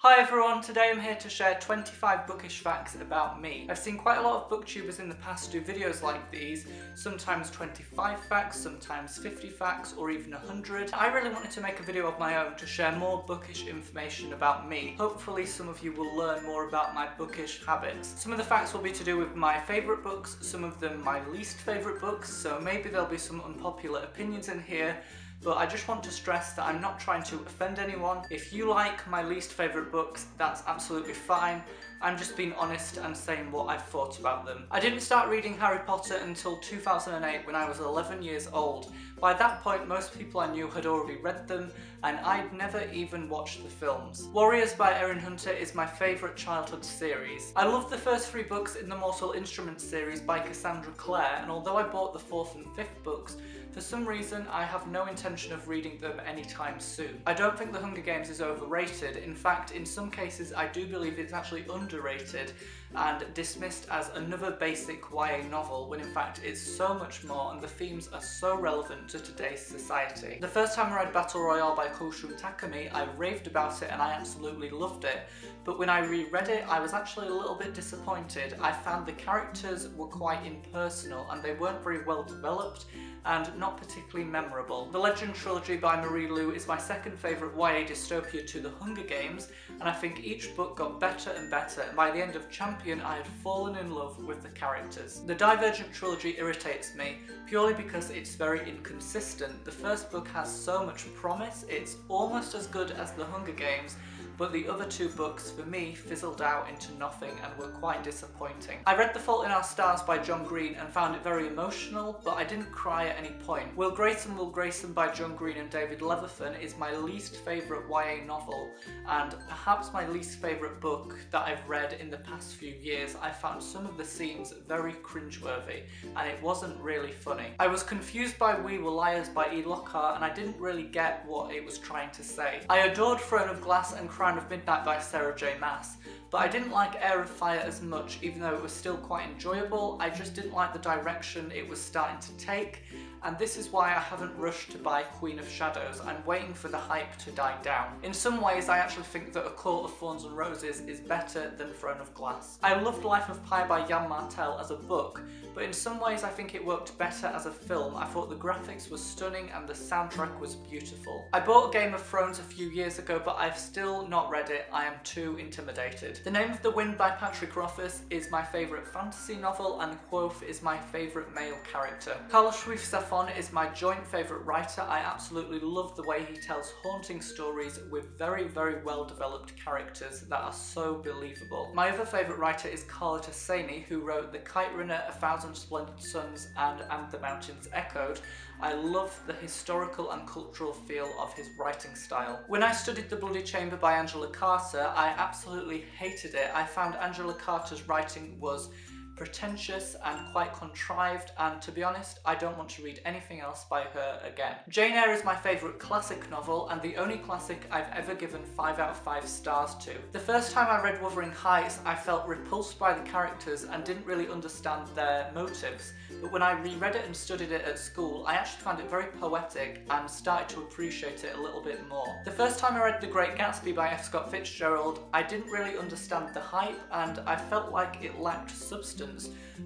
Hi everyone, today I'm here to share 25 bookish facts about me. I've seen quite a lot of booktubers in the past do videos like these, sometimes 25 facts, sometimes 50 facts, or even 100. I really wanted to make a video of my own to share more bookish information about me. Hopefully some of you will learn more about my bookish habits. Some of the facts will be to do with my favourite books, some of them my least favourite books, so maybe there'll be some unpopular opinions in here. But I just want to stress that I'm not trying to offend anyone. If you like my least favourite books, that's absolutely fine. I'm just being honest and saying what I've thought about them. I didn't start reading Harry Potter until 2008 when I was 11 years old. By that point, most people I knew had already read them, and I'd never even watched the films. Warriors by Erin Hunter is my favourite childhood series. I love the first 3 books in the Mortal Instruments series by Cassandra Clare, and although I bought the 4th and 5th books, for some reason I have no intention of reading them anytime soon. I don't think The Hunger Games is overrated. In fact, in some cases I do believe it's actually underrated and dismissed as another basic YA novel, when in fact it's so much more and the themes are so relevant to today's society. The first time I read Battle Royale by Koshun Takumi, I raved about it and I absolutely loved it. But when I reread it, I was actually a little bit disappointed. I found the characters were quite impersonal and they weren't very well developed and not particularly memorable. The Legend trilogy by Marie Lu is my second favourite YA dystopia to The Hunger Games, and I think each book got better and better, and by the end of Champion I had fallen in love with the characters. The Divergent trilogy irritates me, purely because it's very inconsistent. The first book has so much promise, it's almost as good as The Hunger Games, but the other 2 books, for me, fizzled out into nothing and were quite disappointing. I read The Fault in Our Stars by John Green and found it very emotional, but I didn't cry at any point. Will Grayson by John Green and David Levithan is my least favourite YA novel, and perhaps my least favourite book that I've read in the past few years. I found some of the scenes very cringeworthy, and it wasn't really funny. I was confused by We Were Liars by E. Lockhart, and I didn't really get what it was trying to say. I adored Throne of Glass and Crown of Midnight by Sarah J. Maas, but I didn't like Heir of Fire as much, even though it was still quite enjoyable. I just didn't like the direction it was starting to take, and this is why I haven't rushed to buy Queen of Shadows. I'm waiting for the hype to die down. In some ways, I actually think that A Court of Thorns and Roses is better than Throne of Glass. I loved Life of Pi by Jan Martel as a book, but in some ways I think it worked better as a film. I thought the graphics were stunning and the soundtrack was beautiful. I bought Game of Thrones a few years ago, but I've still not read it. I am too intimidated. The Name of the Wind by Patrick Rothfuss is my favourite fantasy novel, and Quoth is my favourite male character. Carl Schweif Safon is my joint favourite writer. I absolutely love the way he tells haunting stories with very, very well developed characters that are so believable. My other favourite writer is Carlota Hosseini, who wrote The Kite Runner, A Thousand Splendid Suns and The Mountains Echoed. I love the historical and cultural feel of his writing style. When I studied The Bloody Chamber by Angela Carter, I absolutely hated it. I found Angela Carter's writing was pretentious and quite contrived, and to be honest, I don't want to read anything else by her again. Jane Eyre is my favourite classic novel, and the only classic I've ever given 5 out of 5 stars to. The first time I read Wuthering Heights, I felt repulsed by the characters and didn't really understand their motives, but when I reread it and studied it at school, I actually found it very poetic and started to appreciate it a little bit more. The first time I read The Great Gatsby by F. Scott Fitzgerald, I didn't really understand the hype and I felt like it lacked substance.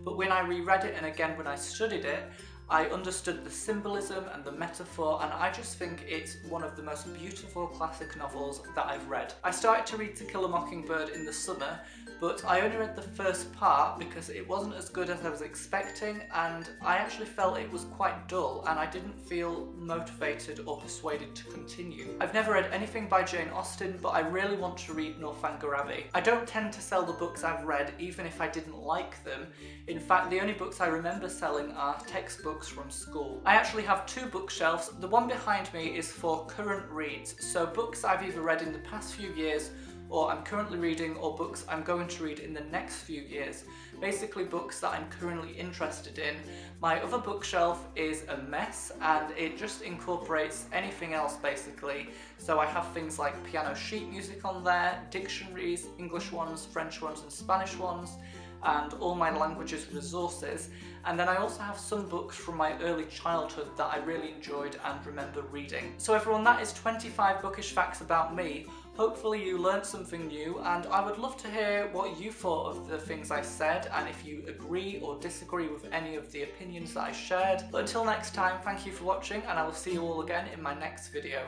But when I reread it and again when I studied it, I understood the symbolism and the metaphor, and I just think it's one of the most beautiful classic novels that I've read. I started to read To Kill a Mockingbird in the summer, but I only read the first part because it wasn't as good as I was expecting, and I actually felt it was quite dull and I didn't feel motivated or persuaded to continue. I've never read anything by Jane Austen, but I really want to read Northanger Abbey. I don't tend to sell the books I've read even if I didn't like them. In fact, the only books I remember selling are textbooks from school. I actually have 2 bookshelves. The one behind me is for current reads, so books I've either read in the past few years or I'm currently reading, or books I'm going to read in the next few years. Basically books that I'm currently interested in. My other bookshelf is a mess and it just incorporates anything else basically. So I have things like piano sheet music on there, dictionaries, English ones, French ones and Spanish ones, and all my languages resources. And then I also have some books from my early childhood that I really enjoyed and remember reading. So everyone, that is 25 bookish facts about me. Hopefully you learned something new, and I would love to hear what you thought of the things I said and if you agree or disagree with any of the opinions that I shared. But until next time, thank you for watching, and I will see you all again in my next video.